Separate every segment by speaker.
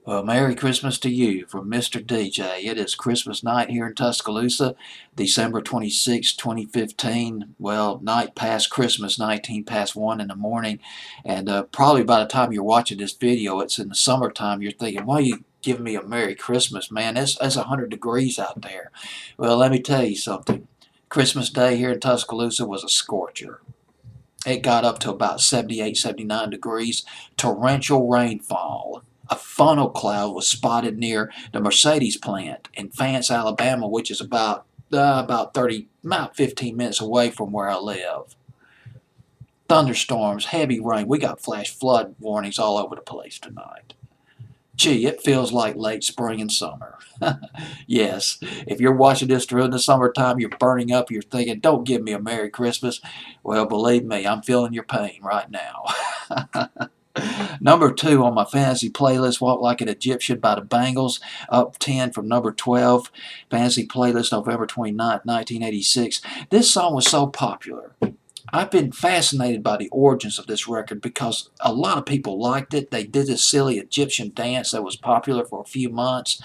Speaker 1: Well, Merry Christmas to you from Mr. Deejay. It is Christmas night here in Tuscaloosa, December 26, 2015. Well, night past Christmas, 19 past 1 in the morning. And probably by the time you're watching this video, it's in the summertime. You're thinking, why are you giving me a Merry Christmas, man? It's 100 degrees out there. Well, let me tell you something. Christmas Day here in Tuscaloosa was a scorcher. It got up to about 78, 79 degrees, torrential rainfall. A funnel cloud was spotted near the Mercedes plant in Vance, Alabama, which is about 15 minutes away from where I live. Thunderstorms, heavy rain. We got flash flood warnings all over the place tonight. Gee, it feels like late spring and summer. Yes, if you're watching this during the summertime, you're burning up, you're thinking, don't give me a Merry Christmas. Well, believe me, I'm feeling your pain right now. Number 2 on my fantasy playlist, Walk Like an Egyptian by the Bangles, up 10 from number 12. Fantasy playlist, November 29th, 1986. This song was so popular. I've been fascinated by the origins of this record because a lot of people liked it. They did this silly Egyptian dance that was popular for a few months.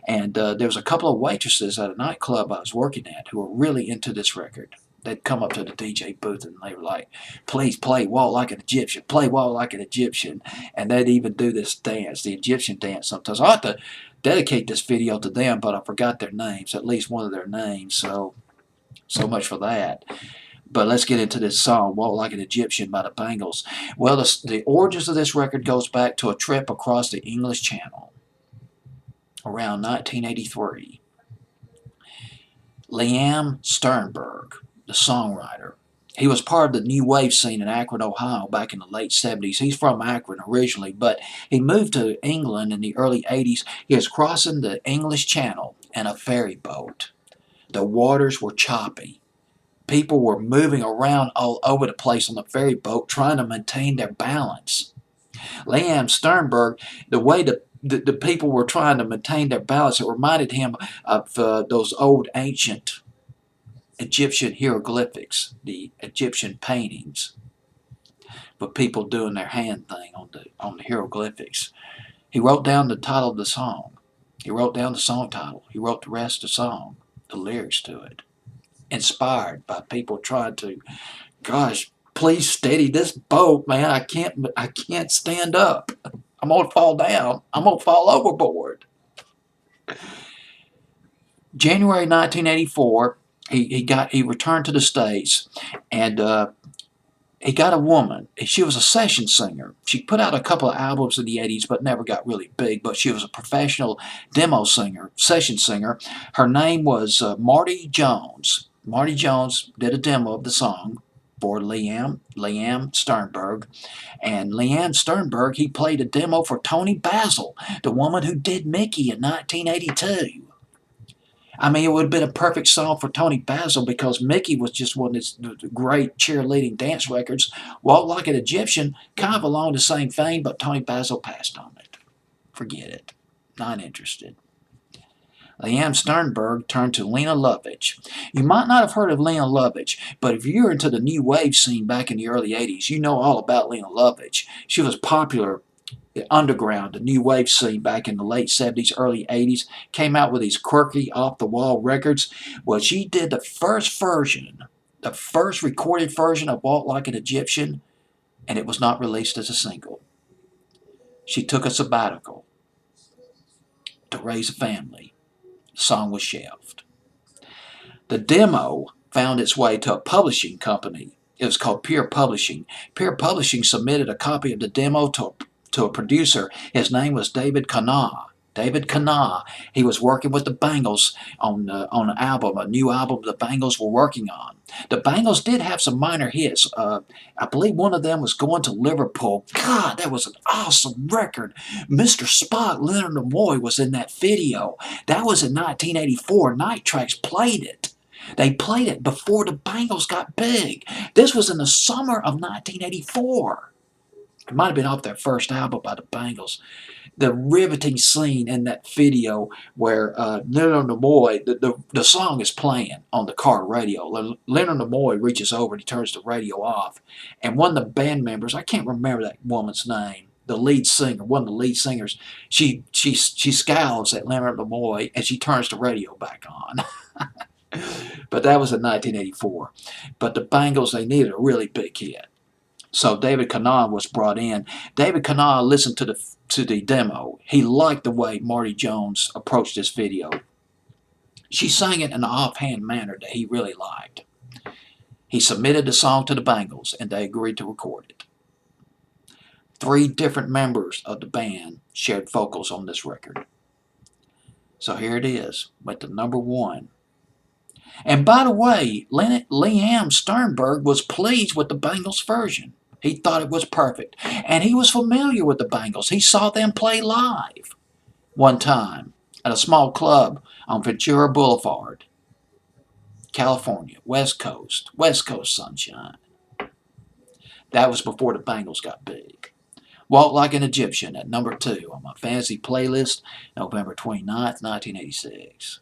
Speaker 1: And there was a couple of waitresses at a nightclub I was working at who were really into this record. They'd come up to the DJ booth and they were like, please play Walk Like an Egyptian, play Walk Like an Egyptian. And they'd even do this dance, the Egyptian dance sometimes. I have to dedicate this video to them, but I forgot their names, at least one of their names. So much for that. But let's get into this song, Walk Like an Egyptian by the Bangles. Well, the origins of this record goes back to a trip across the English Channel around 1983. Liam Sternberg, the songwriter, he was part of the new wave scene in Akron, Ohio back in the late 70s. He's from Akron originally, but he moved to England in the early 80s. He was crossing the English Channel in a ferry boat. The waters were choppy. People were moving around all over the place on the ferry boat trying to maintain their balance. Liam Sternberg, the way the people were trying to maintain their balance, it reminded him of those old ancient Egyptian hieroglyphics, the Egyptian paintings, but people doing their hand thing on the hieroglyphics. He wrote down the title of the song. He wrote down the song title. He wrote the rest of the song, the lyrics to it. Inspired by people trying to, gosh, please steady this boat, man. I can't stand up. I'm gonna fall down. I'm gonna fall overboard. January 1984, he returned to the States, and he got a woman. She was a session singer. She put out a couple of albums in the 80s, but never got really big. But she was a professional demo singer, session singer. Her name was Marty Jones. Marty Jones did a demo of the song for Liam Sternberg. And Liam Sternberg, he played a demo for Toni Basil, the woman who did Mickey in 1982. I mean, it would have been a perfect song for Toni Basil because Mickey was just one of his great cheerleading dance records. Walk Like an Egyptian, kind of along the same vein, but Toni Basil passed on it. Forget it. Not interested. Liam Sternberg turned to Lena Lovage. You might not have heard of Lena Lovage, but if you're into the new wave scene back in the early 80s, you know all about Lena Lovage. She was popular underground, the new wave scene back in the late 70s, early 80s, came out with these quirky, off-the-wall records. Well, she did the first version, the first recorded version of Walk Like an Egyptian, and it was not released as a single. She took a sabbatical to raise a family. The song was shelved. The demo found its way to a publishing company. It was called Peer Publishing. Peer Publishing submitted a copy of the demo to a producer. His name was David Canal. David Canal. He was working with the Bangles on an album, a new album the Bangles were working on. The Bangles did have some minor hits. I believe one of them was Going to Liverpool. God, that was an awesome record. Mr. Spock, Leonard Nimoy, was in that video. That was in 1984. Night Tracks played it. They played it before the Bangles got big. This was in the summer of 1984. It might have been off their first album by the Bangles. The riveting scene in that video where Leonard Nimoy, the song is playing on the car radio. Leonard Nimoy reaches over and he turns the radio off. And one of the band members, I can't remember that woman's name, the lead singer, one of the lead singers, she scowls at Lena Lovage and she turns the radio back on. But that was in 1984. But the Bangles, they needed a really big hit. So David Canal was brought in. David Canal listened to the demo. He liked the way Marty Jones approached this video. She sang it in an offhand manner that he really liked. He submitted the song to the Bangles, and they agreed to record it. 3 different members of the band shared vocals on this record. So here it is, went to #1. And by the way, Liam Sternberg was pleased with the Bangles version. He thought it was perfect. And he was familiar with the Bangles. He saw them play live one time at a small club on Ventura Boulevard, California, West Coast sunshine. That was before the Bangles got big. Walk Like an Egyptian at #2 on my fantasy playlist, November 29th, 1986.